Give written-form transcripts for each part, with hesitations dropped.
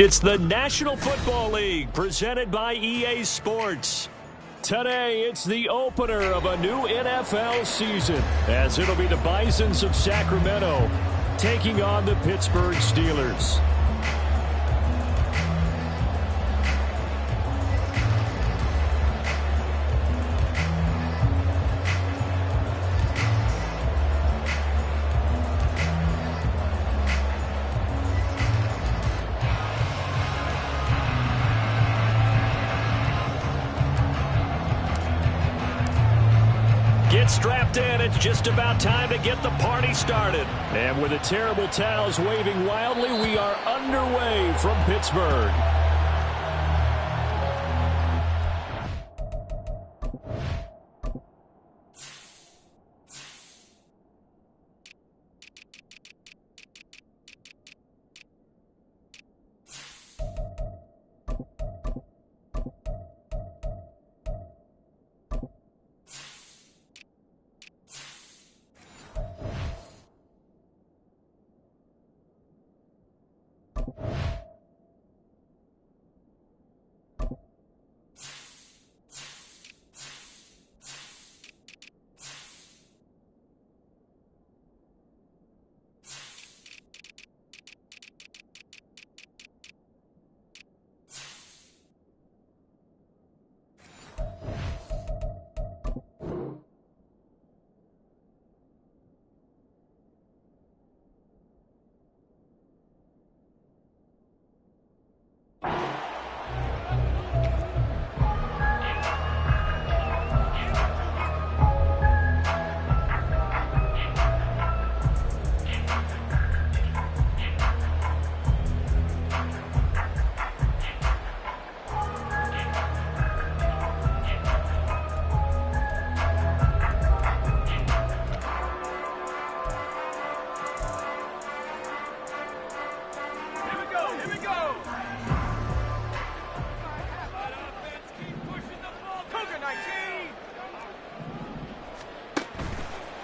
It's the National Football League presented by EA Sports. Today, it's the opener of a new NFL season, as it'll be the Bisons of Sacramento taking on the Pittsburgh Steelers. Strapped in, it's just about time to get the party started. And with the terrible towels waving wildly, we are underway from Pittsburgh.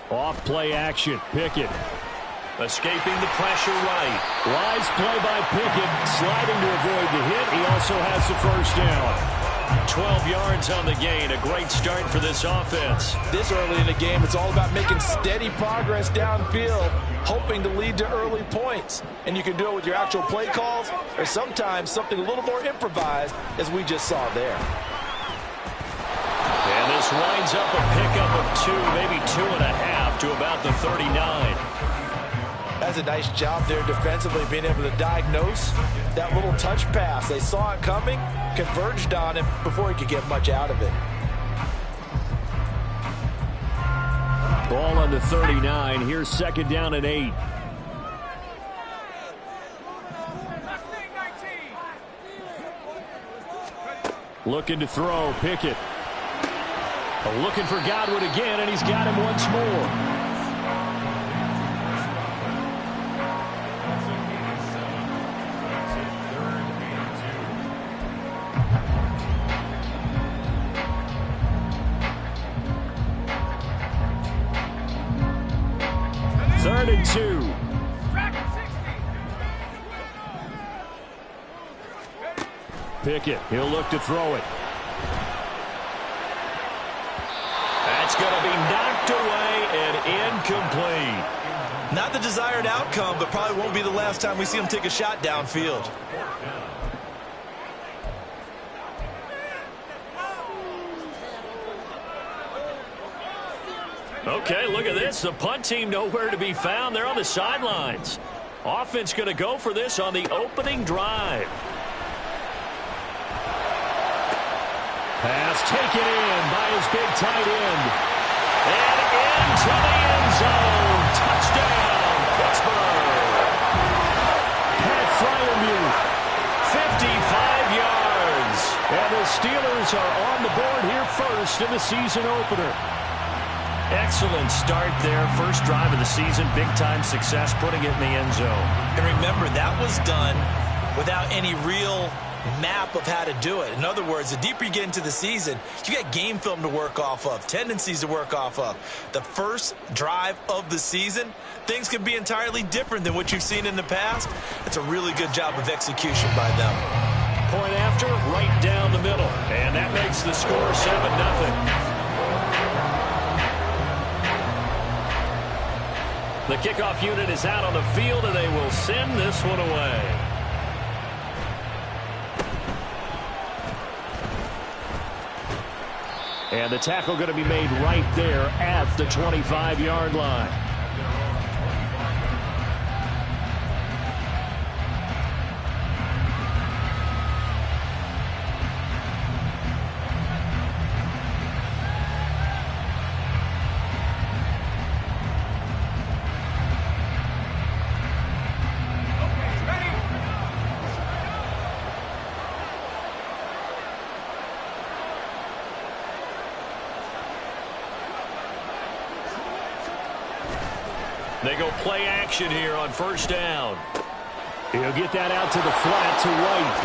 Off play action. Pickett escaping the pressure right. Wise play by Pickett, sliding to avoid the hit. He also has the first down. 12 yards on the gain. A great start for this offense. This early in the game, it's all about making steady progress downfield, hoping to lead to early points. And you can do it with your actual play calls or sometimes something a little more improvised, as we just saw there. And this winds up a pickup of 2, maybe 2.5 to about the 39. That's a nice job there defensively, being able to diagnose that little touch pass. They saw it coming, converged on him before he could get much out of it. Ball on the 39. Here's second down and 8. Looking to throw. Pickett. Looking for Godwin again, and he's got him once more. Third and 2. Pickett, he'll look to throw it. That's going to be knocked away and incomplete. Not the desired outcome, but probably won't be the last time we see him take a shot downfield. Okay, look at this. The punt team nowhere to be found. They're on the sidelines. Offense going to go for this on the opening drive. Pass taken in by his big tight end. And into the end zone. Touchdown, Pittsburgh. Pat Fryermuth, 55 yards. And the Steelers are on the board here first in the season opener. Excellent start there. First drive of the season. Big-time success, putting it in the end zone. And remember, that was done without any real map of how to do it. In other words, the deeper you get into the season, you got game film to work off of, tendencies to work off of. The first drive of the season, things could be entirely different than what you've seen in the past. It's a really good job of execution by them. Point after, right down the middle. And that makes the score 7-0. The kickoff unit is out on the field, and they will send this one away. And the tackle going to be made right there at the 25-yard line. They go play action here on first down. He'll get that out to the flat to White.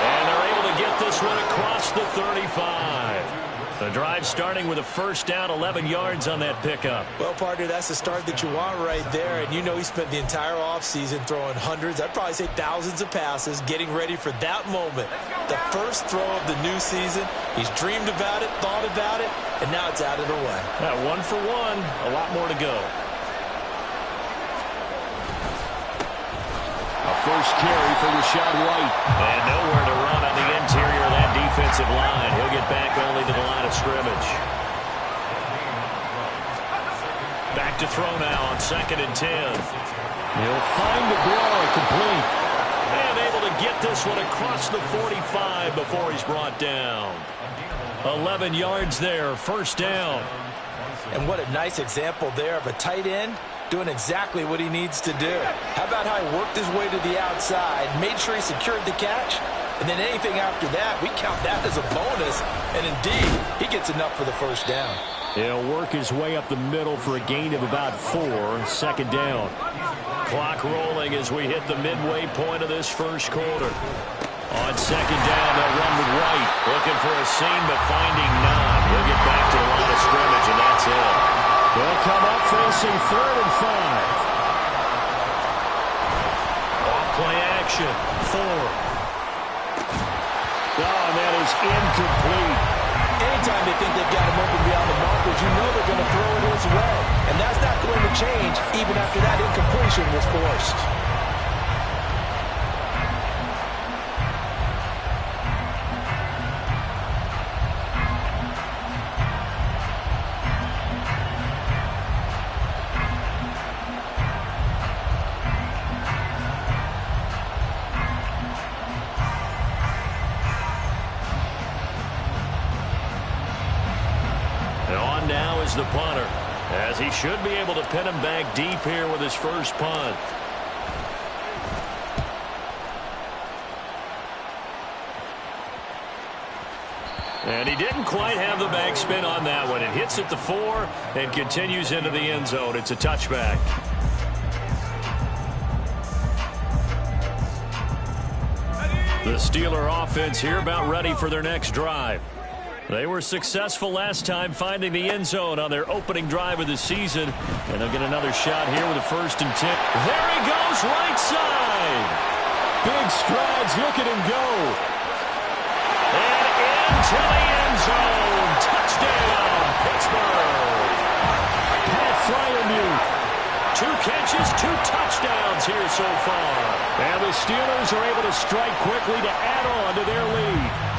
And they're able to get this one across the 35. The drive starting with a first down, 11 yards on that pickup. Well, partner, that's the start that you want right there. And you know he spent the entire offseason throwing hundreds, I'd probably say thousands of passes, getting ready for that moment. The first throw of the new season. He's dreamed about it, thought about it, and now it's out of the way. One for one, a lot more to go. First carry for Rachaad White. And nowhere to run on the interior of that defensive line. He'll get back only to the line of scrimmage. Back to throw now on 2nd and 10. He'll find the throw complete. And able to get this one across the 45 before he's brought down. 11 yards there, first down. And what a nice example there of a tight end doing exactly what he needs to do. How about how he worked his way to the outside, made sure he secured the catch, and then anything after that, we count that as a bonus, and indeed, he gets enough for the first down. He'll work his way up the middle for a gain of about 4, 2nd down. Clock rolling as we hit the midway point of this first quarter. On 2nd down, they'll run with White, looking for a seam, but finding none. He'll get back to the line of scrimmage, and that's it. They'll come up facing 3rd and 5. Off play action. 4. And that is incomplete. Anytime they think they've got him open beyond the markers, you know they're going to throw it his way. And that's not going to change even after that incompletion was forced. The punter, as he should be able to pin him back deep here with his first punt. And he didn't quite have the backspin on that one. It hits at the 4 and continues into the end zone. It's a touchback. The Steeler offense here about ready for their next drive. They were successful last time finding the end zone on their opening drive of the season. And they'll get another shot here with a 1st and 10. There he goes, right side. Big strides, look at him go. And into the end zone. Touchdown, Pittsburgh. Pat Fryermuth. 2 catches, 2 touchdowns here so far. And the Steelers are able to strike quickly to add on to their lead.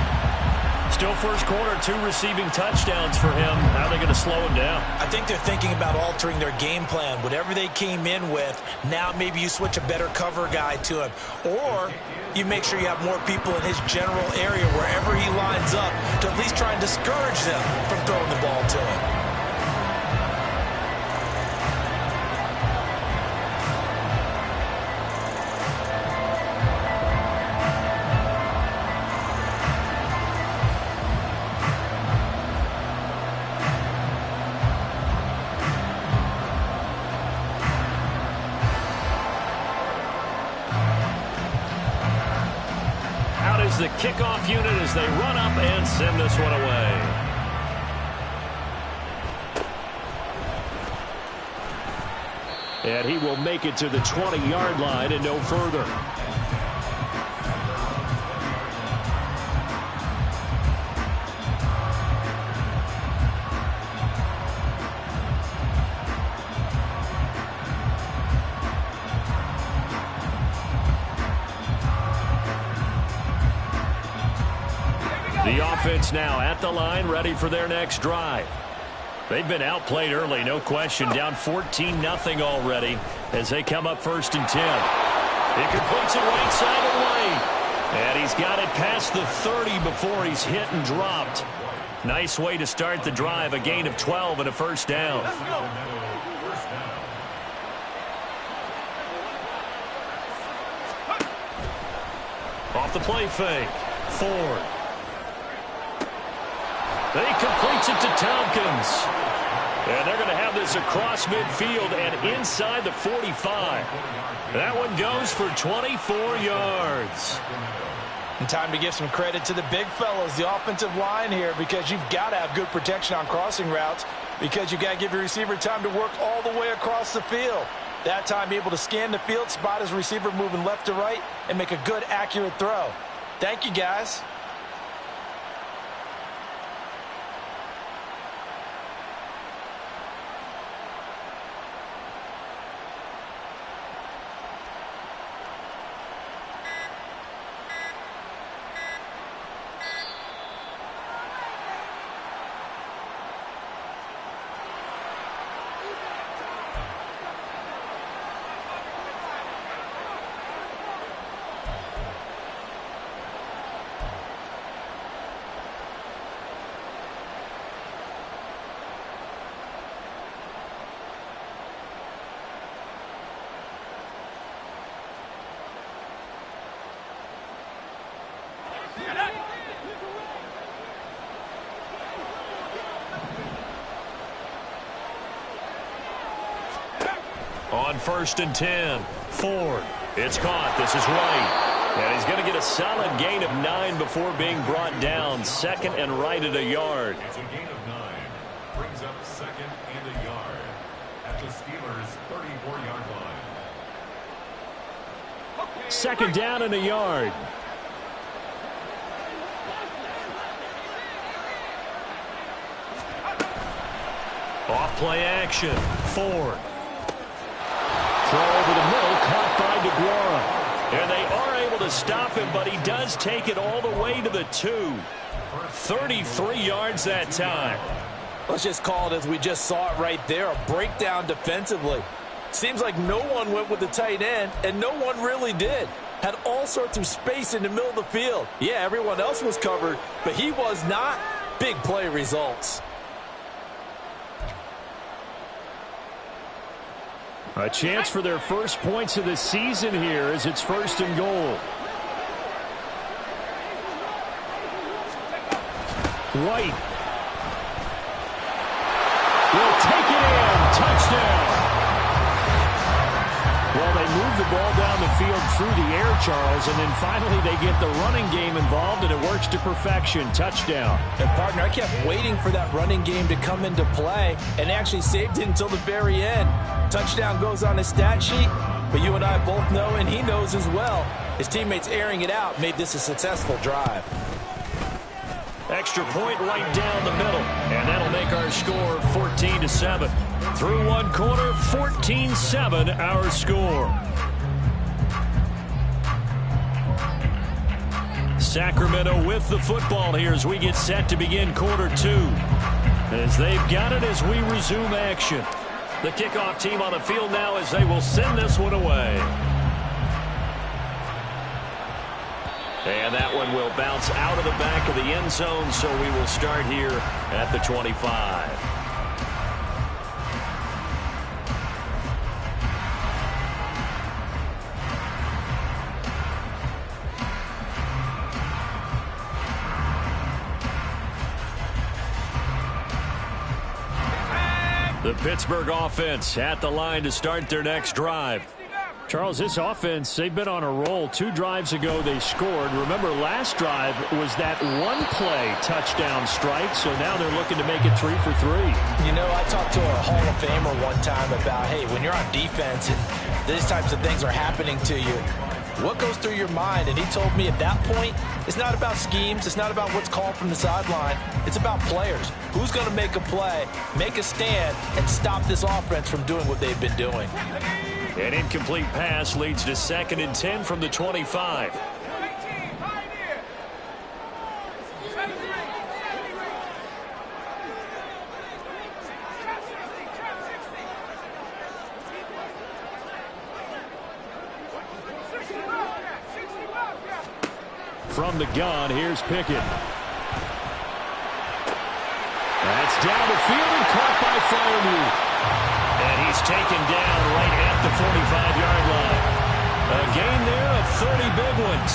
Still first quarter, 2 receiving touchdowns for him. How are they going to slow him down? I think they're thinking about altering their game plan. Whatever they came in with, now maybe you switch a better cover guy to him. Or you make sure you have more people in his general area wherever he lines up to at least try and discourage them from throwing the ball to him. the kickoff unit as they run up and send this one away. And he will make it to the 20-yard line and no further. The offense now at the line, ready for their next drive. They've been outplayed early, no question. Down 14-0 already as they come up 1st and 10. He completes it right side of the lane. And he's got it past the 30 before he's hit and dropped. Nice way to start the drive. A gain of 12 and a first down. Off the play fake. Ford. He completes it to Tompkins. And they're going to have this across midfield and inside the 45. That one goes for 24 yards. And time to give some credit to the big fellas, the offensive line here, because you've got to have good protection on crossing routes because you've got to give your receiver time to work all the way across the field. That time, be able to scan the field, spot his receiver moving left to right, and make a good, accurate throw. Thank you, guys. On 1st and 10, Ford. It's caught. This is right. And he's going to get a solid gain of 9 before being brought down. 2nd and right at a yard. It's a gain of 9. Brings up 2nd and a yard at the Steelers' 34-yard line. 2nd down and a yard. Off play action. Ford. Throw over the middle, caught by DeGuara. And they are able to stop him, but he does take it all the way to the 2. 33 yards that time. Let's just call it as we just saw it right there, a breakdown defensively. Seems like no one went with the tight end, and no one really did. Had all sorts of space in the middle of the field. Yeah, everyone else was covered, but he was not. Big play results. A chance for their first points of the season here as it's 1st and goal. White will take it in. Touchdown. Well, they move the ball down the field through the air, Charles, and then finally they get the running game involved, and it works to perfection. Touchdown. And, partner, I kept waiting for that running game to come into play and actually saved it until the very end. Touchdown goes on his stat sheet, but you and I both know, and he knows as well, his teammates airing it out made this a successful drive. Extra point right down the middle, and that'll make our score 14-7. Through one quarter, 14-7 our score. Sacramento with the football here as we get set to begin quarter 2. As they've got it as we resume action. The kickoff team on the field now as they will send this one away. And that one will bounce out of the back of the end zone, so we will start here at the 25. The Pittsburgh offense at the line to start their next drive. Charles, this offense, they've been on a roll. 2 drives ago, they scored. Remember, last drive was that one-play touchdown strike, so now they're looking to make it 3 for 3. You know, I talked to a Hall of Famer one time about, hey, when you're on defense and these types of things are happening to you, what goes through your mind? And he told me at that point, it's not about schemes. It's not about what's called from the sideline. It's about players. Who's going to make a play, make a stand, and stop this offense from doing what they've been doing? An incomplete pass leads to 2nd and 10 from the 25. From the gun, here's Pickett. That's down the field and caught by Freiermuth. And he's taken down right at the 45-yard line. A gain there of 30 big ones.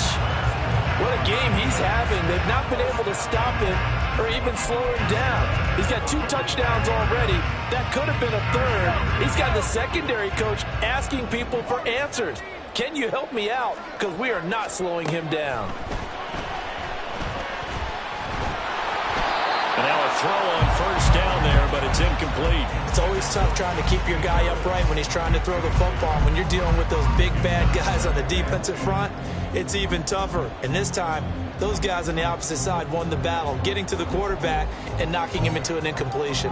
What a game he's having. They've not been able to stop him or even slow him down. He's got 2 touchdowns already. That could have been a 3rd. He's got the secondary coach asking people for answers. Can you help me out? Because we are not slowing him down. And now a throw on 1st down there, but it's incomplete. It's always tough trying to keep your guy upright when he's trying to throw the football. When you're dealing with those big, bad guys on the defensive front, it's even tougher. And this time, those guys on the opposite side won the battle, getting to the quarterback and knocking him into an incompletion.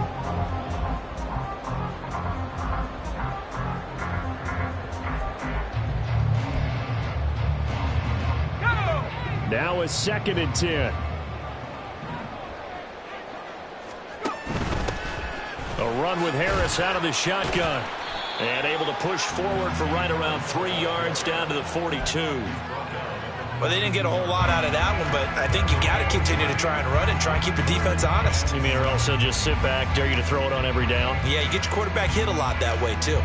Now a 2nd and 10. A run with Harris out of the shotgun. And able to push forward for right around 3 yards down to the 42. Well, they didn't get a whole lot out of that one, but I think you got to continue to try and run and try and keep the defense honest. You mean, or else they'll just sit back, dare you to throw it on every down? Yeah, you get your quarterback hit a lot that way, too.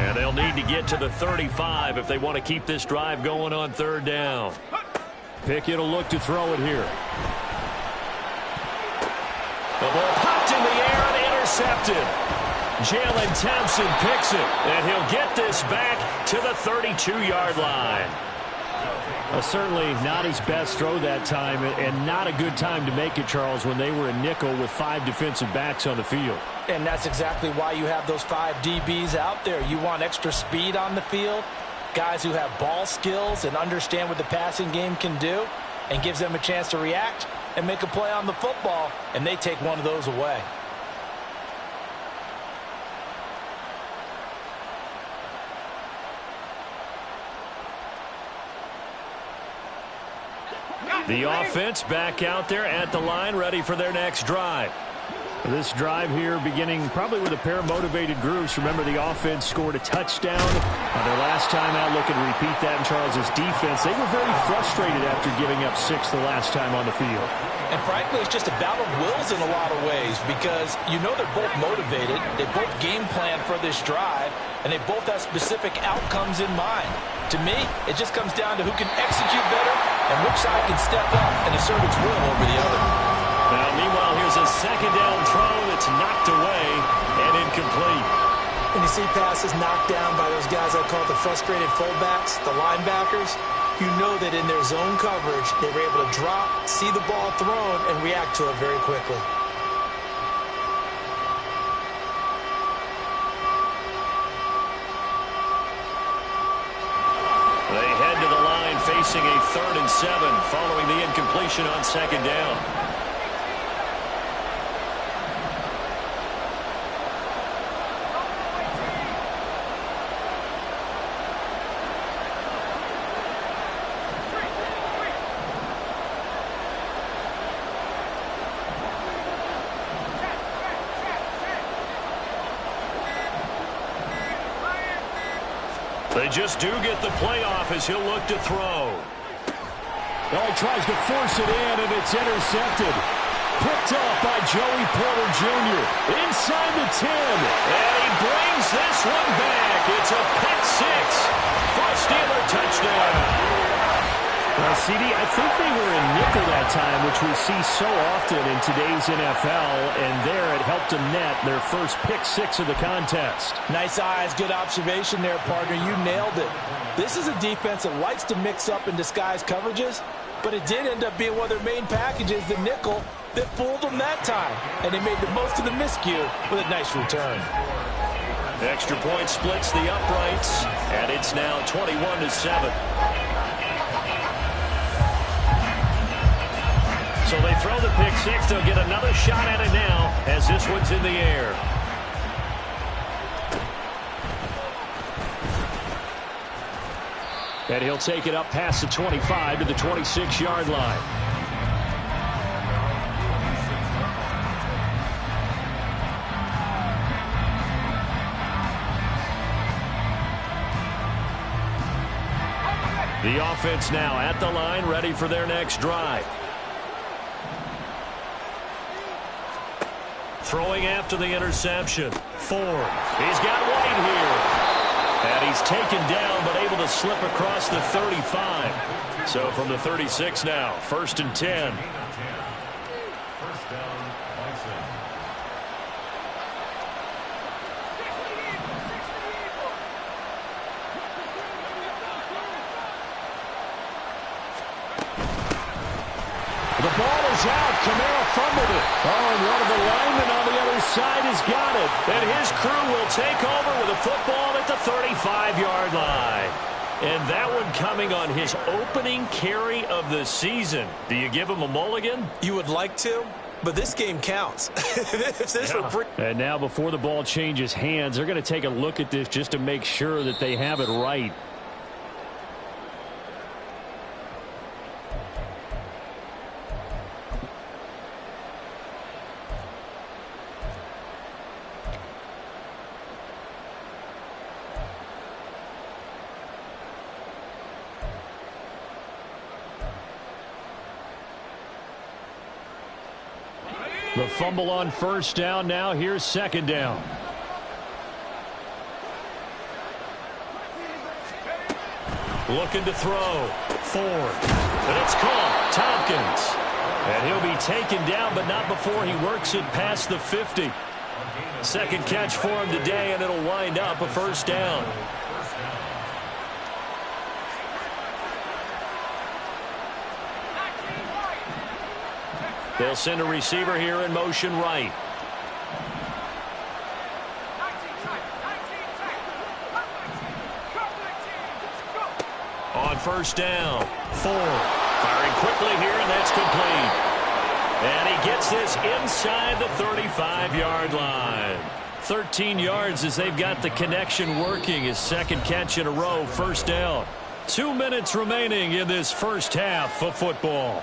And they'll need to get to the 35 if they want to keep this drive going on 3rd down. Pickett will look to throw it here. The ball popped in the air and intercepted. Jalen Thompson picks it, and he'll get this back to the 32-yard line. Certainly not his best throw that time, and not a good time to make it, Charles, when they were a nickel with 5 defensive backs on the field. And that's exactly why you have those 5 DBs out there. You want extra speed on the field, guys who have ball skills and understand what the passing game can do, and gives them a chance to react and make a play on the football, and they take one of those away. The offense back out there at the line, ready for their next drive. This drive here beginning probably with a pair of motivated groups. Remember, the offense scored a touchdown on their last time out. Looking to repeat that in Charles's defense. They were very frustrated after giving up 6 the last time on the field. And frankly, it's just a battle of wills in a lot of ways, because you know they're both motivated. They both game plan for this drive, and they both have specific outcomes in mind. To me, it just comes down to who can execute better and which side can step up and assert its will over the other. Now, meanwhile, here's a 2nd down throw that's knocked away and incomplete. When you see passes knocked down by those guys I call the frustrated fullbacks, the linebackers, you know that in their zone coverage, they were able to drop, see the ball thrown, and react to it very quickly. They head to the line facing a 3rd and 7 following the incompletion on 2nd down. They just do get the playoff as he'll look to throw. Well, he tries to force it in, and it's intercepted. Picked off by Joey Porter Jr. Inside the 10. And he brings this one back. It's a pick six for a Steeler touchdown. Well, CD, I think they were in nickel that time, which we see so often in today's NFL, and there it helped them net their first pick six of the contest. Nice eyes, good observation there, partner. You nailed it. This is a defense that likes to mix up and disguise coverages, but it did end up being one of their main packages, the nickel, that fooled them that time, and they made the most of the miscue with a nice return. Extra point splits the uprights, and it's now 21-7. So they throw the pick six. They'll get another shot at it now as this one's in the air. And he'll take it up past the 25 to the 26-yard line. The offense now at the line, ready for their next drive. Throwing after the interception. Ford. He's got White here. And he's taken down, but able to slip across the 35. So from the 36 now, 1st and 10. First down, Bison. The ball is out. Kamara fumbled it. Oh, and one of the linemen on the other side has got it. And his crew will take over with a football at the 35-yard line. And that one coming on his opening carry of the season. Do you give him a mulligan? You would like to, but this game counts. And now before the ball changes hands, they're going to take a look at this just to make sure that they have it right. The fumble on first down. Now here's second down. Looking to throw. Ford. And it's caught. Tompkins. And he'll be taken down, but not before he works it past the 50. Second catch for him today, and it'll wind up a first down. They'll send a receiver here in motion right. On first down, Ford firing quickly here, and that's complete. And he gets this inside the 35-yard line. 13 yards as they've got the connection working. His second catch in a row, first down. 2 minutes remaining in this first half of football.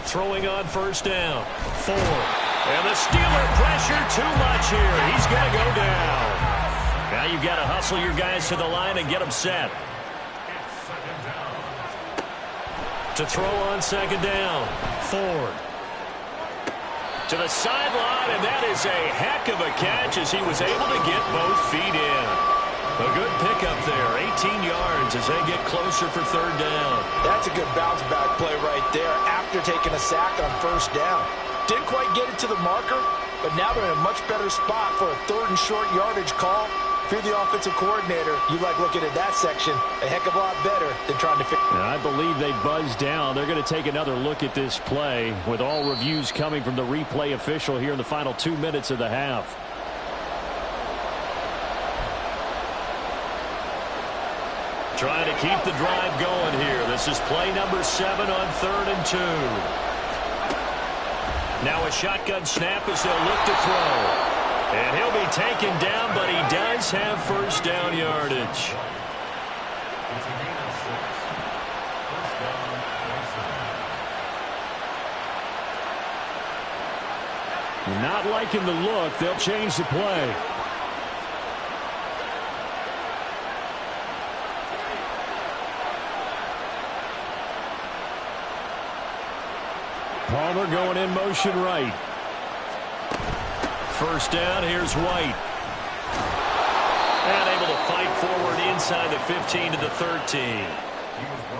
Throwing on first down. Ford. And the Steeler pressure too much here. He's going to go down. Now you've got to hustle your guys to the line and get them set. To throw on second down. Ford. To the sideline, and that is a heck of a catch as he was able to get both feet in. A good pickup there, 18 yards as they get closer for third down. That's a good bounce back play right there after taking a sack on first down. Didn't quite get it to the marker, but now they're in a much better spot for a third and short yardage call. If you're the offensive coordinator, you like looking at that section a heck of a lot better than trying to figure. I believe they buzzed down. They're going to take another look at this play with all reviews coming from the replay official here in the final 2 minutes of the half. Trying to keep the drive going here. This is play number 7 on 3rd and 2. Now a shotgun snap as they'll look to throw. And he'll be taken down, but he does have first down yardage. It's a gain of 6. First down, Bison. Not liking the look. They'll change the play. Palmer going in motion right. First down, here's White. And able to fight forward inside the 15 to the 13.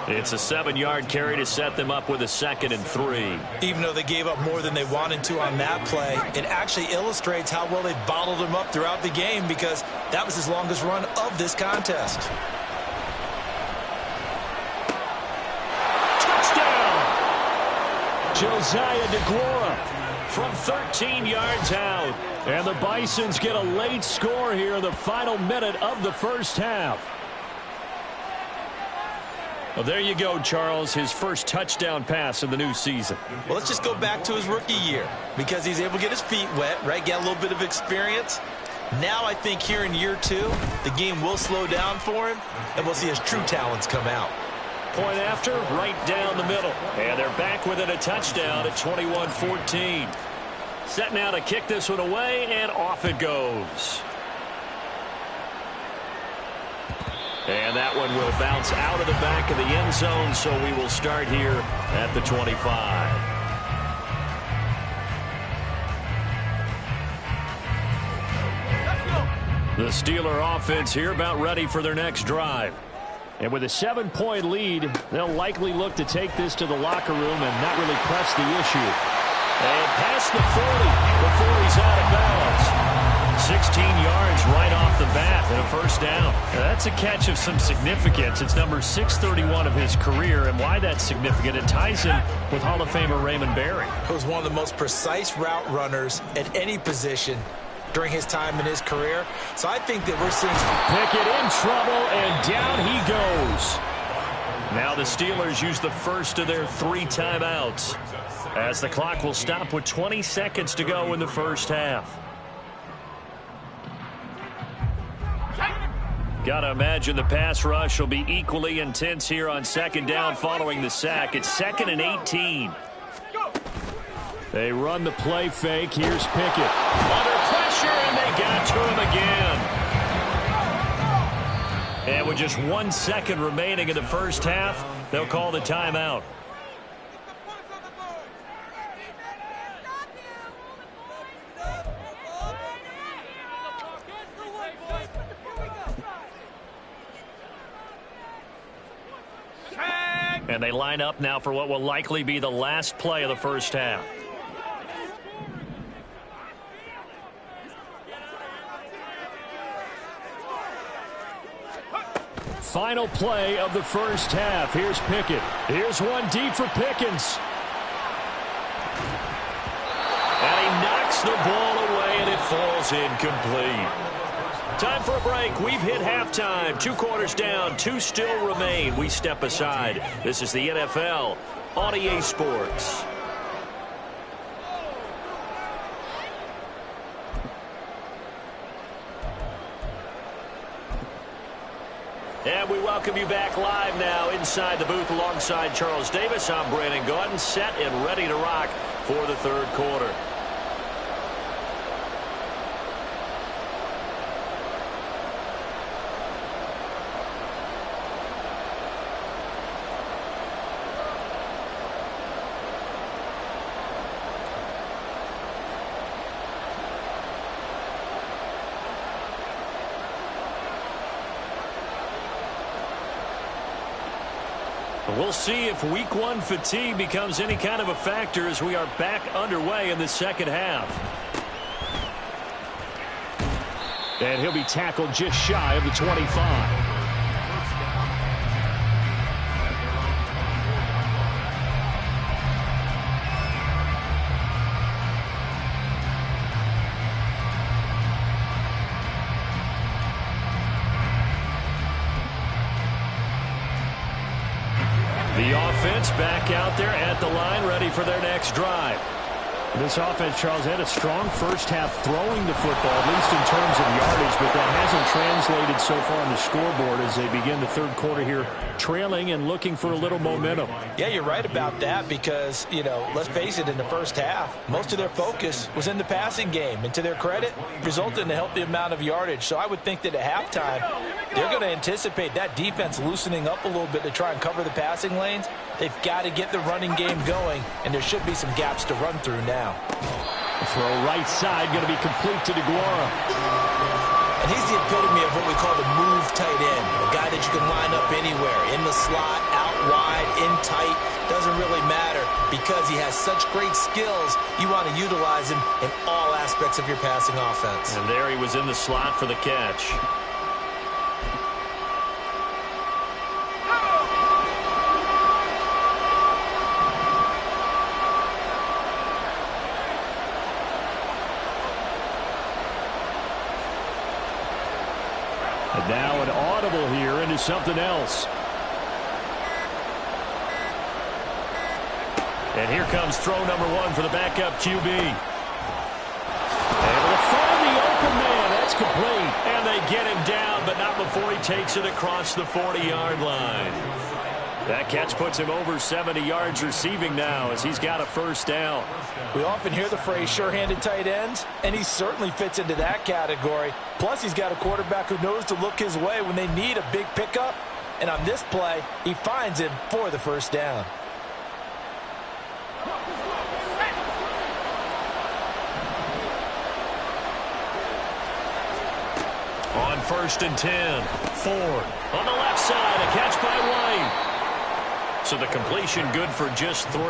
It's a 7-yard carry to set them up with a 2nd and 3. Even though they gave up more than they wanted to on that play, it actually illustrates how well they bottled him up throughout the game, because that was his longest run of this contest. Touchdown! Josiah DeGuara from 13 yards out. And the Bisons get a late score here in the final minute of the first half. Well, there you go, Charles, his first touchdown pass of the new season. Well, let's just go back to his rookie year, because he's able to get his feet wet, right? Get a little bit of experience. Now I think here in year 2, the game will slow down for him, and we'll see his true talents come out. Point after, right down the middle. And they're back within a touchdown at 21-14. Set now to kick this one away, and off it goes. And that one will bounce out of the back of the end zone, so we will start here at the 25. The Steeler offense here about ready for their next drive. And with a 7-point lead, they'll likely look to take this to the locker room and not really press the issue. And past the 40 before he's out of bounds. 16 yards right off the bat and a first down. Now, that's a catch of some significance. It's number 631 of his career, and why that's significant, it ties him with Hall of Famer Raymond Berry. He was one of the most precise route runners at any position during his time in his career. So I think that we're seeing Pickett in trouble, and down he goes. Now the Steelers use the first of their 3 timeouts, as the clock will stop with 20 seconds to go in the first half. Got to imagine the pass rush will be equally intense here on 2nd down following the sack. It's 2nd and 18. They run the play fake. Here's Pickett. Under pressure, and they got to him again. And with just 1 second remaining in the first half, they'll call the timeout. And they line up now for what will likely be the last play of the first half. Final play of the first half. Here's Pickett. Here's one deep for Pickens. And he knocks the ball away, and it falls incomplete. Time for a break. We've hit halftime. 2 quarters down. 2 still remain. We step aside. This is the NFL on EA Sports. And we welcome you back live now inside the booth alongside Charles Davis. I'm Brandon Gaudin, set and ready to rock for the 3rd quarter. We'll see if week 1 fatigue becomes any kind of a factor as we are back underway in the second half. And he'll be tackled just shy of the 25. The offense back out there at the line, ready for their next drive. This offense, Charles, had a strong first half throwing the football, at least in terms of yardage, but that hasn't translated so far on the scoreboard as they begin the third quarter here, trailing and looking for a little momentum. Yeah, you're right about that because, let's face it, in the first half, most of their focus was in the passing game. And to their credit, resulted in a healthy amount of yardage. So I would think that at halftime, they're going to anticipate that defense loosening up a little bit to try and cover the passing lanes. They've got to get the running game going, and there should be some gaps to run through now. Throw right side, going to be complete to DeGuara. And he's the epitome of what we call the move tight end, a guy that you can line up anywhere, in the slot, out wide, in tight, doesn't really matter because he has such great skills. You want to utilize him in all aspects of your passing offense. And there he was in the slot for the catch. And now an audible here into something else. And here comes throw number one for the backup QB. Able to find the open man. That's complete. And they get him down, but not before he takes it across the 40-yard line. That catch puts him over 70 yards receiving now as he's got a first down. We often hear the phrase sure-handed tight ends, and he certainly fits into that category. Plus, he's got a quarterback who knows to look his way when they need a big pickup. And on this play, he finds him for the first down. On 1st and 10, Ford on the left side, a catch by White. So the completion good for just 3,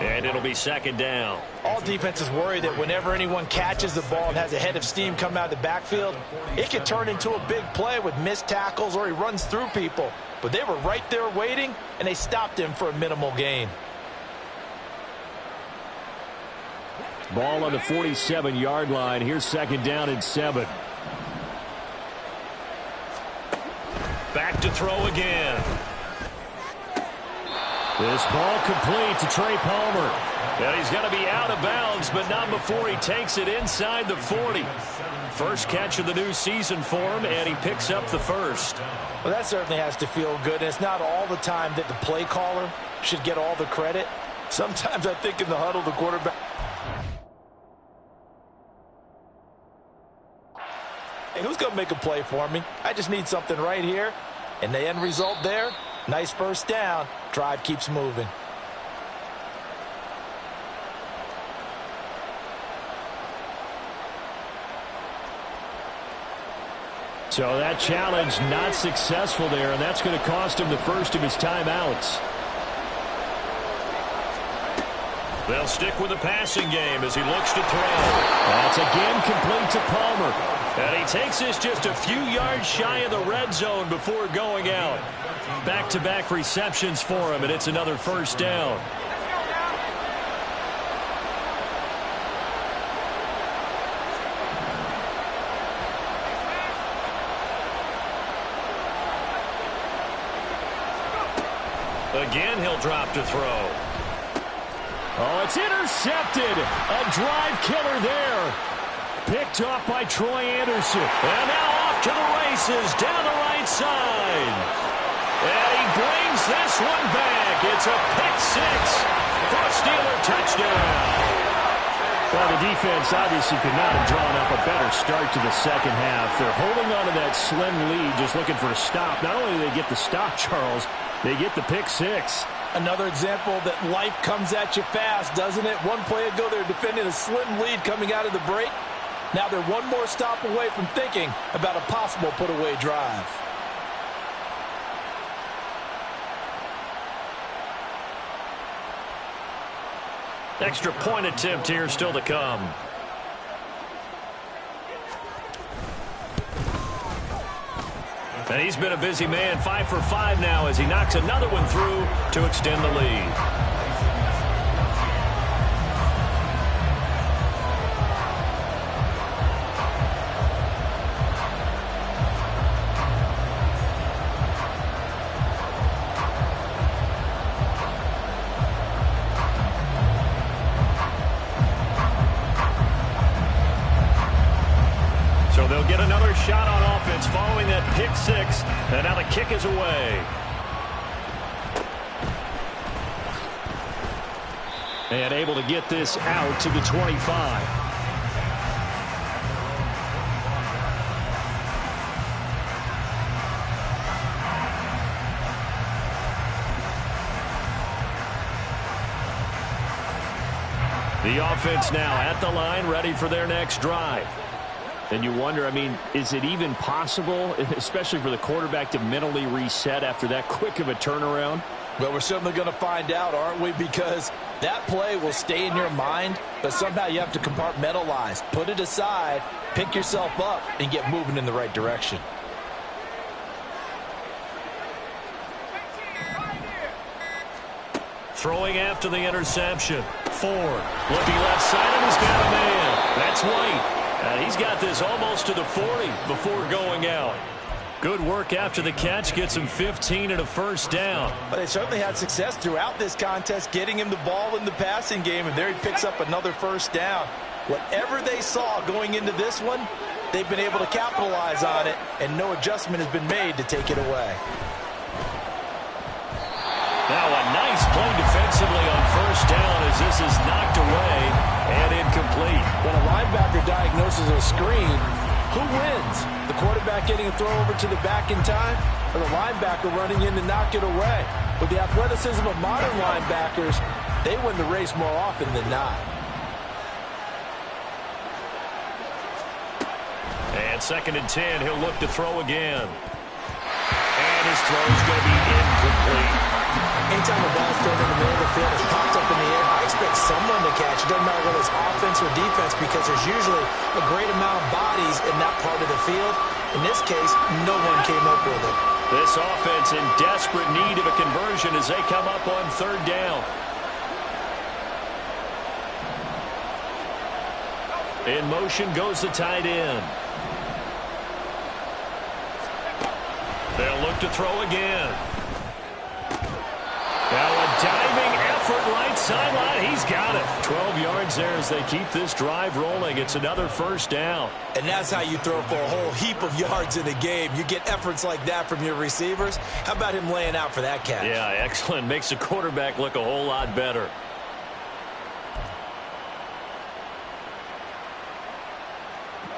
and it'll be second down. All defenses worry that whenever anyone catches the ball and has a head of steam come out of the backfield, it can turn into a big play with missed tackles or he runs through people. But they were right there waiting, and they stopped him for a minimal gain. Ball on the 47-yard line. Here's second down and 7. Back to throw again. This ball complete to Trey Palmer. And he's going to be out of bounds, but not before he takes it inside the 40. First catch of the new season for him, and he picks up the first. Well, that certainly has to feel good. And it's not all the time that the play caller should get all the credit. Sometimes I think in the huddle, the quarterback... Hey, who's going to make a play for me? I just need something right here. And the end result there, nice first down. Drive keeps moving. So that challenge not successful there, and that's going to cost him the first of his timeouts. They'll stick with the passing game as he looks to throw. That's again complete to Palmer. And he takes this just a few yards shy of the red zone before going out. Back-to-back receptions for him, and it's another first down. Again, he'll drop to throw. Oh, it's intercepted. A drive killer there. Picked off by Troy Anderson. And now off to the races down the right side. And he brings this one back. It's a pick six for a Steeler touchdown. Well, the defense obviously could not have drawn up a better start to the second half. They're holding on to that slim lead, just looking for a stop. Not only do they get the stop, Charles, they get the pick six. Another example that life comes at you fast, doesn't it? One play ago, they're defending a slim lead coming out of the break. Now they're one more stop away from thinking about a possible put-away drive. Extra point attempt here still to come. And he's been a busy man, 5 for 5 now as he knocks another one through to extend the lead. And now the kick is away. And able to get this out to the 25. The offense now at the line, ready for their next drive. And you wonder, I mean, is it even possible, especially for the quarterback, to mentally reset after that quick of a turnaround? Well, we're certainly going to find out, aren't we? Because that play will stay in your mind, but somehow you have to compartmentalize. Put it aside, pick yourself up, and get moving in the right direction. Throwing after the interception. Ford looking left side, and he's got a man. That's White. And he's got this almost to the 40 before going out. Good work after the catch. Gets him 15 and a first down. But they certainly had success throughout this contest, getting him the ball in the passing game, and there he picks up another first down. Whatever they saw going into this one, they've been able to capitalize on it, and no adjustment has been made to take it away. Now a nice play defensively on first down as this is knocked away and incomplete. When a linebacker diagnoses a screen, who wins? The quarterback getting a throw over to the back in time, or the linebacker running in to knock it away? With the athleticism of modern linebackers, they win the race more often than not. And 2nd and 10, he'll look to throw again. And his throw is going to be incomplete. Anytime a ball's thrown in the middle of the field, it's popped up in the air, I expect someone to catch. It doesn't matter whether it's offense or defense, because there's usually a great amount of bodies in that part of the field. In this case, no one came up with it. This offense in desperate need of a conversion as they come up on 3rd down. In motion goes the tight end. They'll look to throw again. Now a diving effort right sideline. He's got it. 12 yards there as they keep this drive rolling. It's another first down. And that's how you throw for a whole heap of yards in a game. You get efforts like that from your receivers. How about him laying out for that catch? Yeah, excellent. Makes the quarterback look a whole lot better.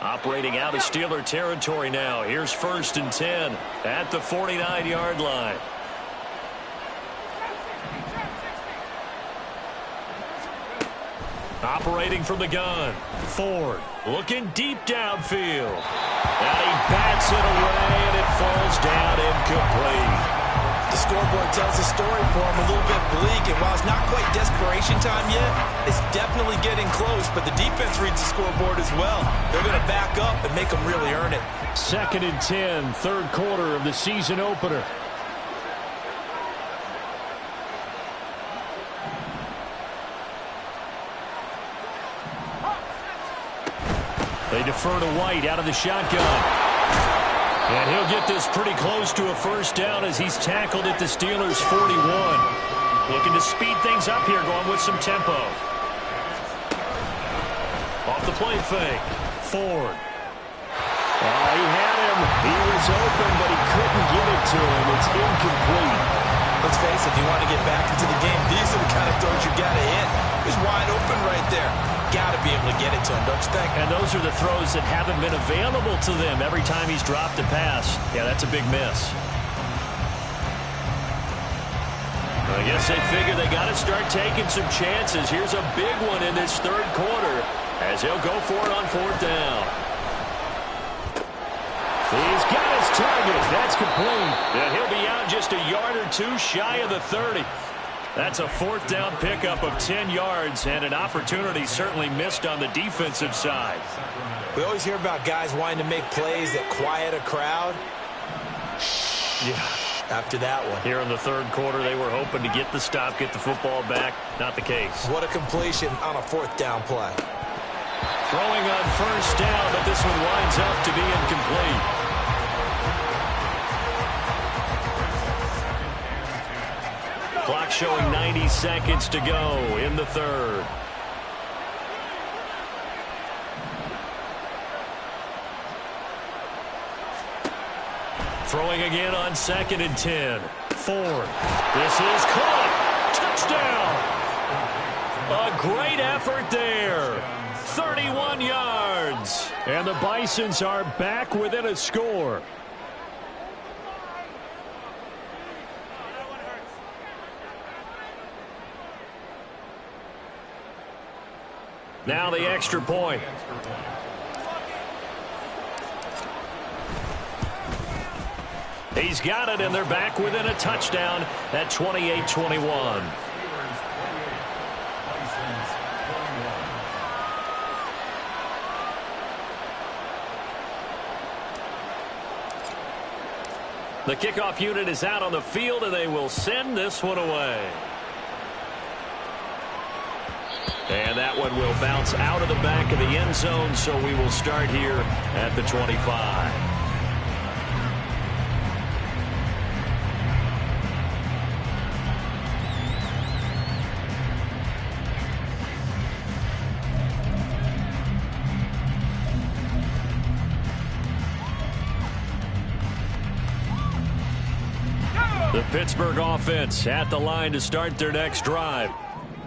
Operating out of Steeler territory now. Here's 1st and 10 at the 49-yard line. Operating from the gun. Ford looking deep downfield. And he bats it away, and it falls down incomplete. The scoreboard tells the story for him, a little bit bleak, and while it's not quite desperation time yet, it's definitely getting close, but the defense reads the scoreboard as well. They're going to back up and make them really earn it. 2nd and 10, 3rd quarter of the season opener. They defer to White out of the shotgun. And he'll get this pretty close to a first down as he's tackled at the Steelers' 41. Looking to speed things up here, going with some tempo. Off the play fake. Ford. Oh, he had him. He was open, but he couldn't get it to him. It's incomplete. Let's face it, if you want to get back into the game, these are the kind of throws you got to hit. He's wide open right there. Got to be able to get it to him, don't you think? And those are the throws that haven't been available to them every time he's dropped a pass. Yeah, that's a big miss. I guess they figure they got to start taking some chances. Here's a big one in this 3rd quarter as he'll go for it on 4th down. He's got his target. That's complete. And he'll be out just a yard or two shy of the 30. That's a 4th down pickup of 10 yards and an opportunity certainly missed on the defensive side. We always hear about guys wanting to make plays that quiet a crowd. Yeah. After that one. Here in the 3rd quarter, they were hoping to get the stop, get the football back. Not the case. What a completion on a 4th down play. Throwing on first down, but this one winds up to be incomplete. Clock showing 90 seconds to go in the 3rd. Throwing again on 2nd and 10. Ford. This is caught. Touchdown. A great effort there. 31 yards. And the Bisons are back within a score. Now the extra point. He's got it, and they're back within a touchdown at 28-21. The kickoff unit is out on the field, and they will send this one away. And that one will bounce out of the back of the end zone, so we will start here at the 25. The Pittsburgh offense at the line to start their next drive.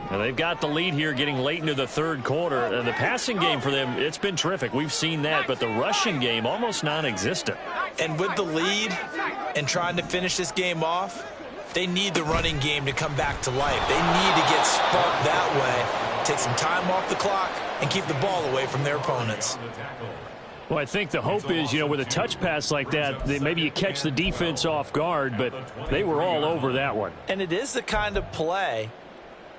And they've got the lead here getting late into the third quarter. And the passing game for them, it's been terrific. We've seen that, but the rushing game almost non-existent. And with the lead and trying to finish this game off, they need the running game to come back to life. They need to get sparked that way, take some time off the clock, and keep the ball away from their opponents. Well, I think the hope is, with a touch pass like that, maybe you catch the defense off guard, but they were all over that one. And it is the kind of play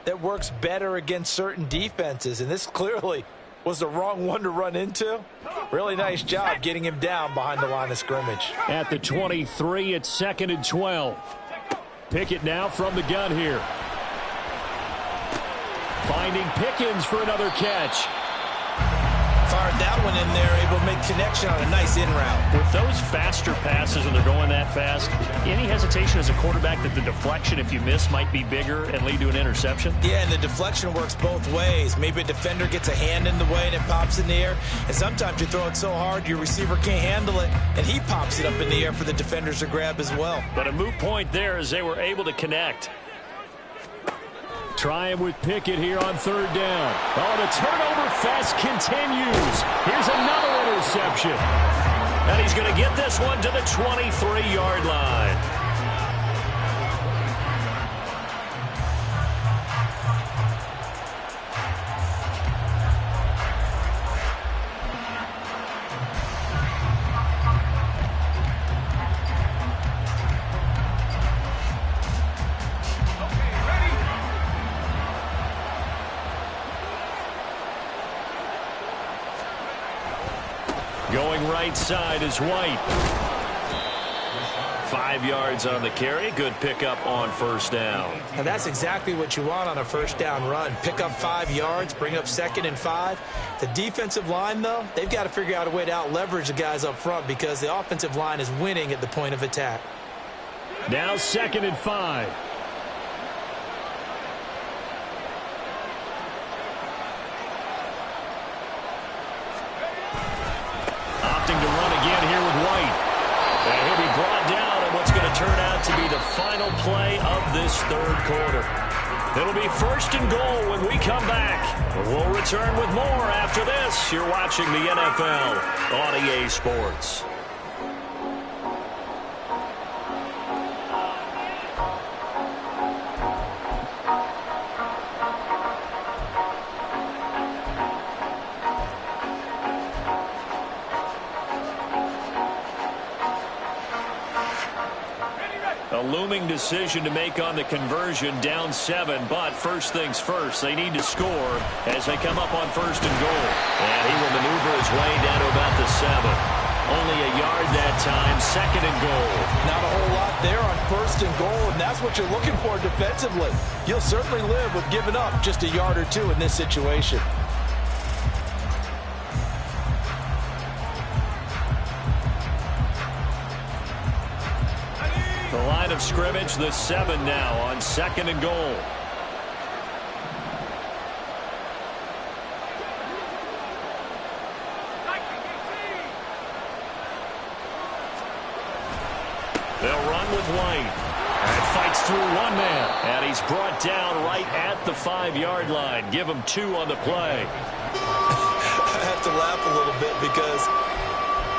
that works better against certain defenses, and this clearly was the wrong one to run into. Really nice job getting him down behind the line of scrimmage. At the 23, it's 2nd and 12. Pickett now from the gun here. Finding Pickens for another catch. Fired that one in there, able to make connection on a nice in route. With those faster passes and they're going that fast, any hesitation as a quarterback that the deflection, if you miss, might be bigger and lead to an interception? Yeah, and the deflection works both ways. Maybe a defender gets a hand in the way and it pops in the air. And sometimes you throw it so hard your receiver can't handle it, and he pops it up in the air for the defenders to grab as well. But a moot point there as they were able to connect. Trying with Pickett here on 3rd down. Oh, the turnover fest continues. Here's another interception. And he's going to get this one to the 23-yard line. Going right side is White. 5 yards on the carry. Good pickup on 1st down. And that's exactly what you want on a 1st down run. Pick up 5 yards, bring up 2nd and 5. The defensive line, though, they've got to figure out a way to out-leverage the guys up front because the offensive line is winning at the point of attack. Now 2nd and 5. Opting to run again here with White. And he'll be brought down in what's going to turn out to be the final play of this 3rd quarter. It'll be 1st and goal when we come back. We'll return with more after this. You're watching the NFL on EA Sports. A looming decision to make on the conversion, down 7, but first things first, they need to score as they come up on 1st and goal. And he will maneuver his way down to about the 7. Only a yard that time, 2nd and goal. Not a whole lot there on 1st and goal, and that's what you're looking for defensively. You'll certainly live with giving up just a yard or 2 in this situation. The line of scrimmage, the 7 now on 2nd and goal. run with White. And fights through one man. And he's brought down right at the 5-yard line. Give him 2 on the play. I have to laugh a little bit because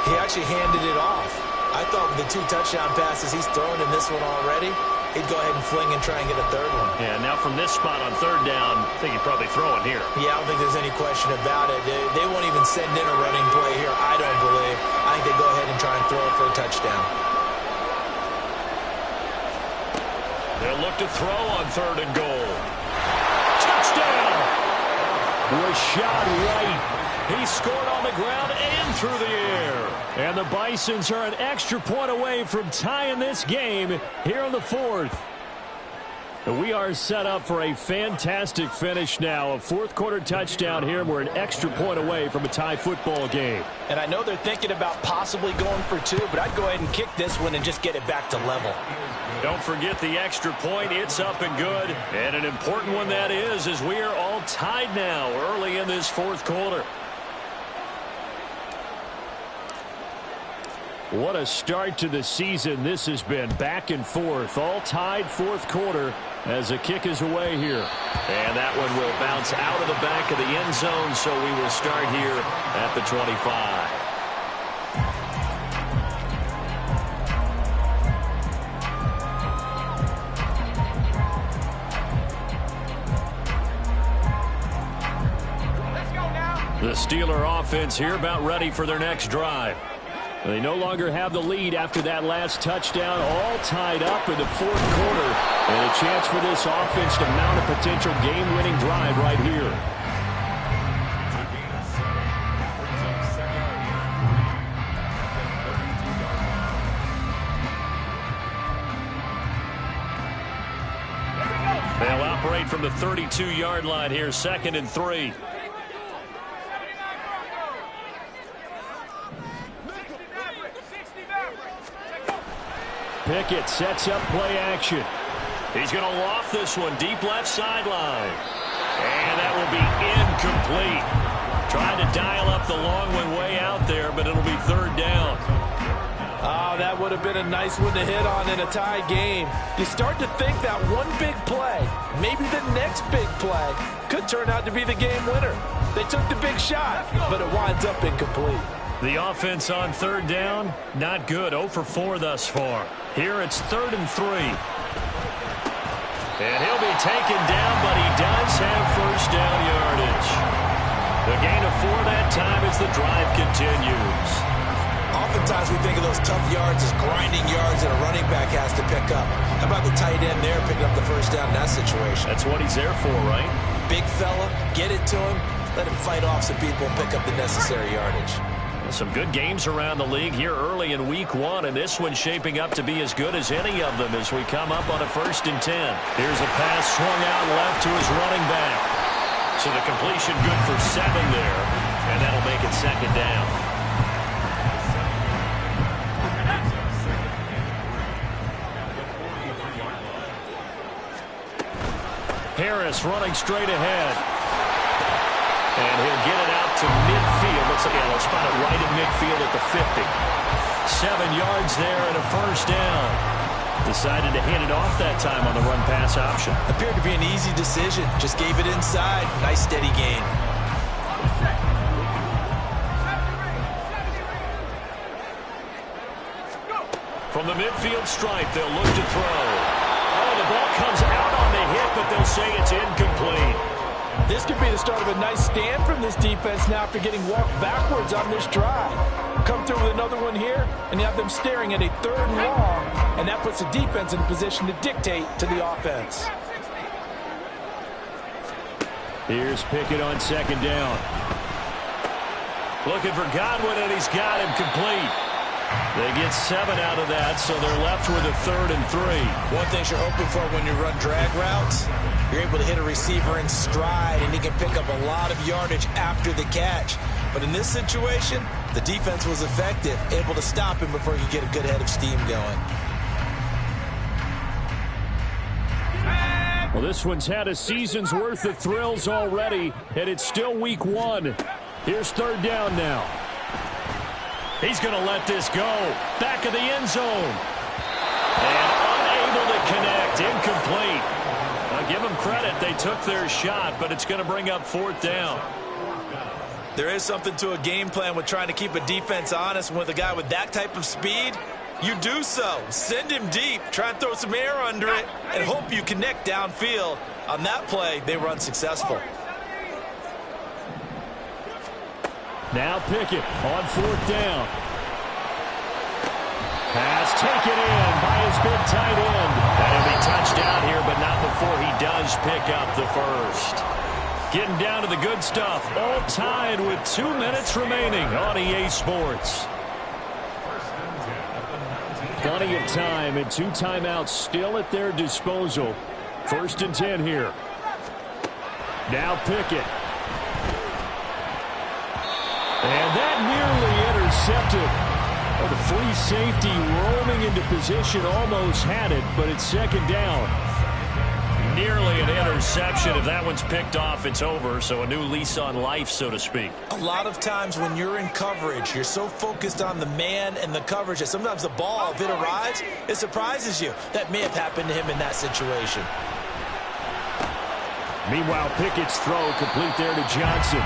he actually handed it off. I thought with the 2 touchdown passes he's thrown in this one already, he'd go ahead and fling and try and get a third one. Yeah, now from this spot on 3rd down, I think he'd probably throw it here. Yeah, I don't think there's any question about it. They won't even send in a running play here, I don't believe. I think they go ahead and try and throw it for a touchdown. They'll look to throw on 3rd and goal. Touchdown! Was shot right. He scored on the ground and through the air. And the Bisons are an extra point away from tying this game here in the 4th. We are set up for a fantastic finish now. A 4th quarter touchdown here. We're an extra point away from a tie football game. And I know they're thinking about possibly going for 2, but I'd go ahead and kick this one and just get it back to level. Don't forget the extra point. It's up and good. And an important one that is, as we are all tied now early in this 4th quarter. What a start to the season this has been. Back and forth, all tied 4th quarter as the kick is away here. And that one will bounce out of the back of the end zone, so we will start here at the 25. The Steeler offense here about ready for their next drive. They no longer have the lead after that last touchdown, all tied up in the 4th quarter. And a chance for this offense to mount a potential game-winning drive right here. They'll operate from the 32-yard line here, 2nd and 3. Pickett sets up play action. He's going to loft this one deep left sideline. And that will be incomplete. Trying to dial up the long one way out there, but it'll be 3rd down. Oh, that would have been a nice one to hit on in a tie game. You start to think that one big play, maybe the next big play, could turn out to be the game winner. They took the big shot, but it winds up incomplete. The offense on 3rd down, not good. 0 for 4 thus far. Here it's 3rd and 3. And he'll be taken down, but he does have 1st down yardage. The gain of 4 that time as the drive continues. Oftentimes we think of those tough yards as grinding yards that a running back has to pick up. How about the tight end there picking up the 1st down in that situation? That's what he's there for, right? Big fella, get it to him, let him fight off some people and pick up the necessary yardage. Some good games around the league here early in week 1, and this one's shaping up to be as good as any of them as we come up on a 1st and 10. Here's a pass swung out left to his running back. So the completion good for 7 there, and that'll make it 2nd down. Harris running straight ahead. And he'll get it out to midfield. Looks like he'll spot it right in midfield at the 50. 7 yards there and a 1st down. Decided to hand it off that time on the run-pass option. Appeared to be an easy decision. Just gave it inside. Nice steady gain. From the midfield stripe, they'll look to throw. Oh, the ball comes out on the hit, but they'll say it's incomplete. This could be the start of a nice stand from this defense now after getting walked backwards on this drive. Come through with another one here, and you have them staring at a 3rd and long, and that puts the defense in a position to dictate to the offense. Here's Pickett on 2nd down. Looking for Godwin, and he's got him complete. They get 7 out of that, so they're left with a 3rd and 3. One thing you're hoping for when you run drag routes, you're able to hit a receiver in stride, and he can pick up a lot of yardage after the catch. But in this situation, the defense was effective, able to stop him before he could get a good head of steam going. Well, this one's had a season's worth of thrills already, and it's still week 1. Here's 3rd down now. He's going to let this go. Back of the end zone. give them credit. They took their shot, but it's going to bring up fourth down. There is something to a game plan with trying to keep a defense honest. With a guy with that type of speed, you do so. Send him deep, try and throw some air under it, and hope you connect downfield. On that play, they were unsuccessful. Now Pickett on fourth down. Pass taken in by his big tight end. That'll be touchdown here, but not before he does pick up the first. Getting down to the good stuff. All tied with 2 minutes remaining on EA Sports. Plenty of time and 2 timeouts still at their disposal. 1st and 10 here. Now Pickett. And that nearly intercepted. Oh, the free safety roaming into position almost had it, but it's 2nd down. Nearly an interception. If that one's picked off, it's over. So a new lease on life, so to speak. A lot of times when you're in coverage, you're so focused on the man and the coverage that sometimes the ball, if it arrives, it surprises you. That may have happened to him in that situation. Meanwhile, Pickett's throw complete there to Johnson.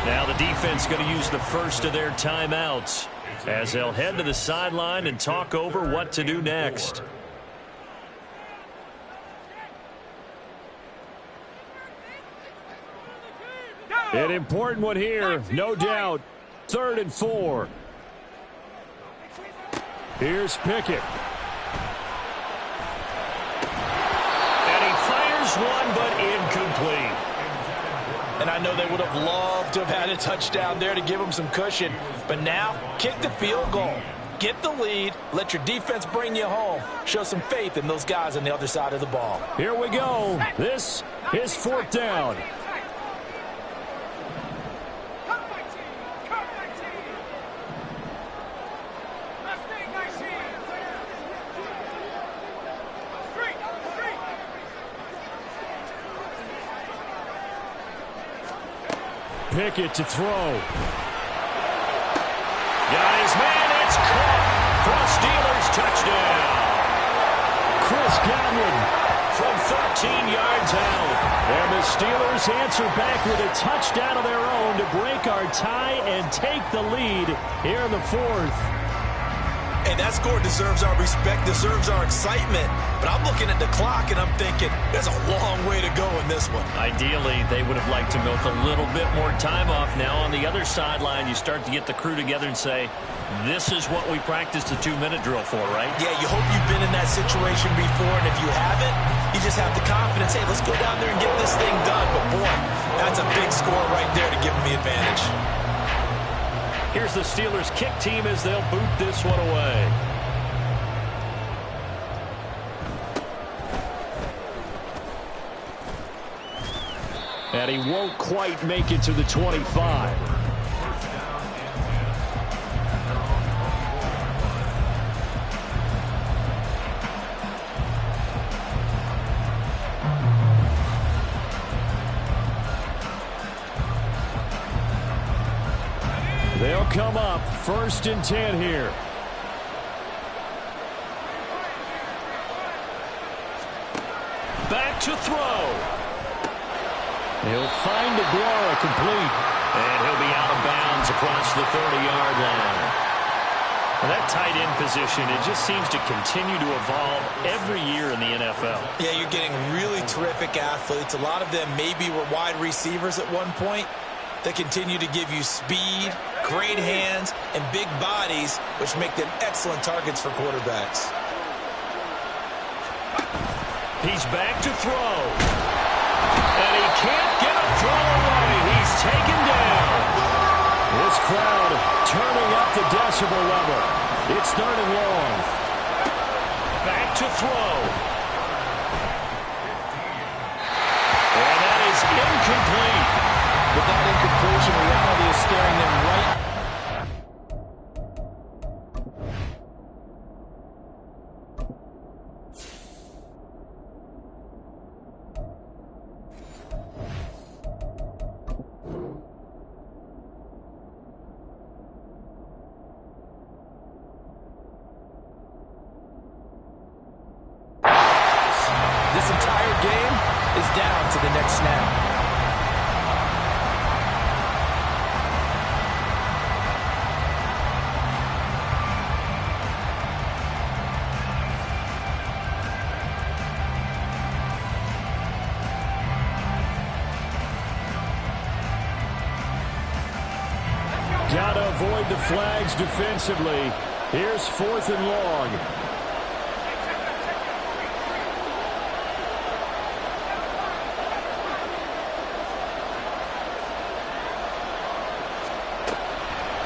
Now the defense going to use the first of their timeouts as they'll head to the sideline and talk over what to do next. An important one here, no doubt. 3rd and 4. Here's Pickett. And he fires one, but incomplete. And I know they would have loved to have had a touchdown there to give them some cushion. But now, kick the field goal. Get the lead. Let your defense bring you home. Show some faith in those guys on the other side of the ball. Here we go. This is 4th down. Pickett to throw. Got his man. It's caught for a Steelers touchdown. Chris Godwin from 13 yards out. And the Steelers answer back with a touchdown of their own to break our tie and take the lead here in the 4th. Hey, that score deserves our respect, deserves our excitement. But I'm looking at the clock, and I'm thinking there's a long way to go in this one. Ideally, they would have liked to milk a little bit more time off. Now on the other sideline, you start to get the crew together and say, this is what we practiced the 2-minute drill for, right? Yeah, you hope you've been in that situation before, and if you haven't, you just have the confidence, hey, let's go down there and get this thing done. But, boy, that's a big score right there to give them the advantage. Here's the Steelers kick team as they'll boot this one away. And he won't quite make it to the 25. They'll come up 1st and 10 here. Back to throw. He'll find Aguara complete. And he'll be out of bounds across the 30-yard line. Well, that tight end position, it just seems to continue to evolve every year in the NFL. Yeah, you're getting really terrific athletes. A lot of them maybe were wide receivers at one point. They continue to give you speed, great hands, and big bodies, which make them excellent targets for quarterbacks. He's back to throw. And he can't get a throw away. He's taken down. This crowd turning up the decibel level. It's 3rd and long. Back to throw. And that is incomplete. With that incompletion, reality is staring them right. This entire game is down to the next snap. Gotta avoid the flags defensively. Here's 4th and long.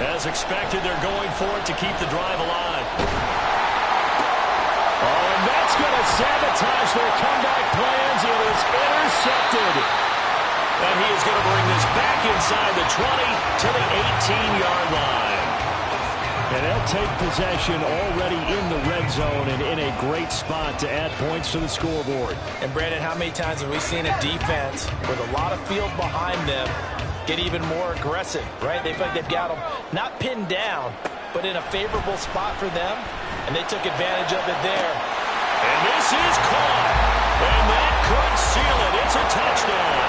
As expected, they're going for it to keep the drive alive. Oh, and that's going to sabotage their comeback plans. It is intercepted. And he is going to bring this back inside the 20 to the 18-yard line. And they'll take possession already in the red zone and in a great spot to add points to the scoreboard. And, Brandon, how many times have we seen a defense with a lot of field behind them get even more aggressive, right? They feel like they've got them not pinned down, but in a favorable spot for them, and they took advantage of it there. And this is caught, and that could seal it. It's a touchdown.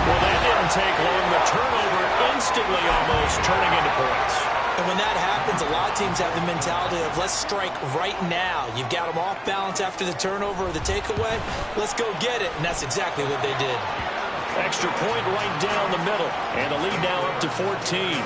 Well, that didn't take long. The turnover instantly almost turning into points. And when that happens, a lot of teams have the mentality of let's strike right now. You've got them off balance after the turnover or the takeaway. Let's go get it, and that's exactly what they did. Extra point right down the middle, and the lead now up to 14.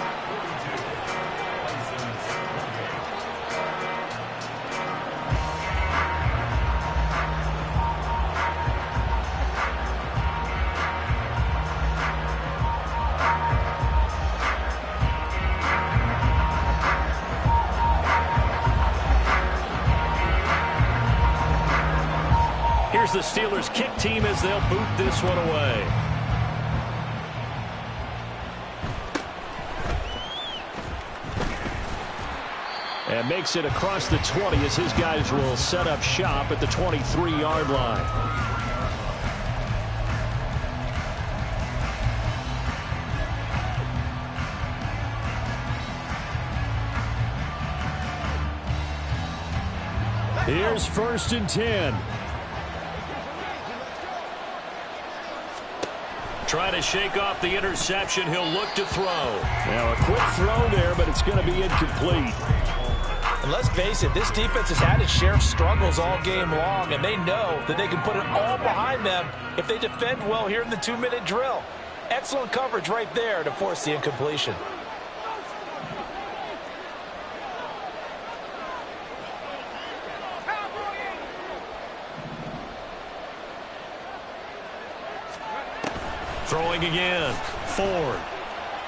Here's the Steelers' kick team as they'll boot this one away. And makes it across the 20 as his guys will set up shop at the 23-yard line. Here's 1st and 10. Trying to shake off the interception. He'll look to throw. Now a quick throw there, but it's going to be incomplete. And let's face it, this defense has had its share of struggles all game long, and they know that they can put it all behind them if they defend well here in the 2-minute drill. Excellent coverage right there to force the incompletion. Throwing again. Ford.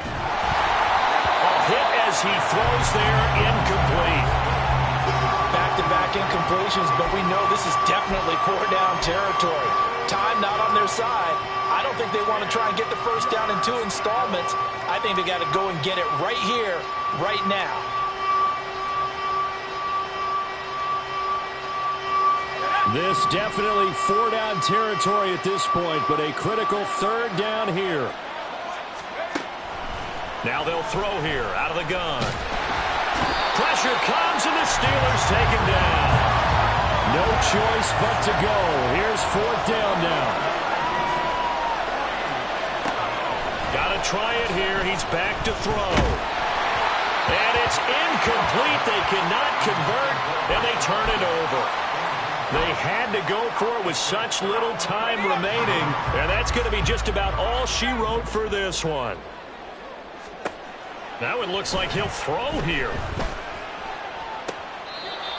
A hit as he throws there, incomplete. Back-to-back incompletions, but we know this is definitely 4-down territory. Time not on their side. I don't think they want to try and get the first down in 2 installments. I think they got to go and get it right here, right now. This definitely 4-down territory at this point, but a critical 3rd down here. Now they'll throw here out of the gun. Pressure comes, and the Steelers take him down. No choice but to go. Here's 4th down now. Got to try it here. He's back to throw. And it's incomplete. They cannot convert, and they turn it over. They had to go for it with such little time remaining, and that's going to be just about all she wrote for this one. Now it looks like he'll throw here.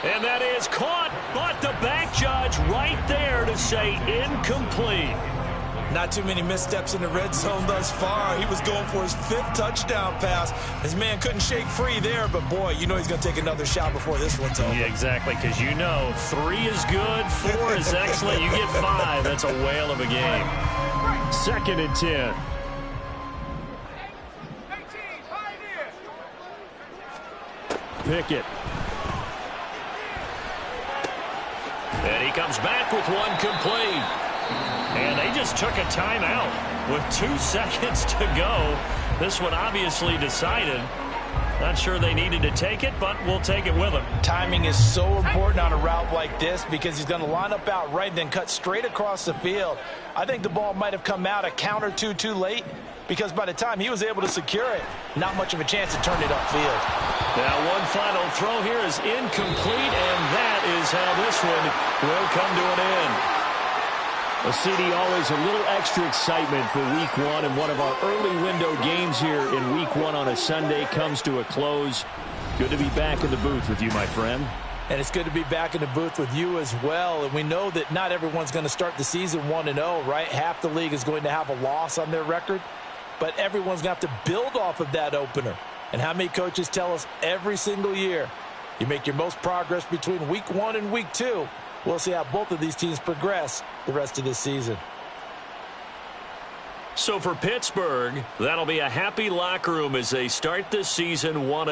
And that is caught, but the back judge right there to say incomplete. Not too many missteps in the red zone thus far. He was going for his 5th touchdown pass. His man couldn't shake free there, but boy, you know he's going to take another shot before this one's over. Yeah, exactly, because you know 3 is good, 4 is excellent. You get 5, that's a whale of a game. 2nd and 10. Pickett. And he comes back with one complete. And they just took a timeout with 2 seconds to go. This one obviously decided. Not sure they needed to take it, but we'll take it with them. Timing is so important on a route like this because he's going to line up out right, then cut straight across the field. I think the ball might have come out a count or two too late because by the time he was able to secure it, not much of a chance to turn it upfield. Now one final throw here is incomplete, and that is how this one will come to an end. Well, CD, always a little extra excitement for Week 1, and one of our early window games here in Week 1 on a Sunday comes to a close. Good to be back in the booth with you, my friend. And it's good to be back in the booth with you as well. And we know that not everyone's going to start the season 1-0, right? Half the league is going to have a loss on their record, but everyone's going to have to build off of that opener. And how many coaches tell us every single year, you make your most progress between Week 1 and Week 2. We'll see how both of these teams progress the rest of this season. So for Pittsburgh, that'll be a happy locker room as they start this season 1-0.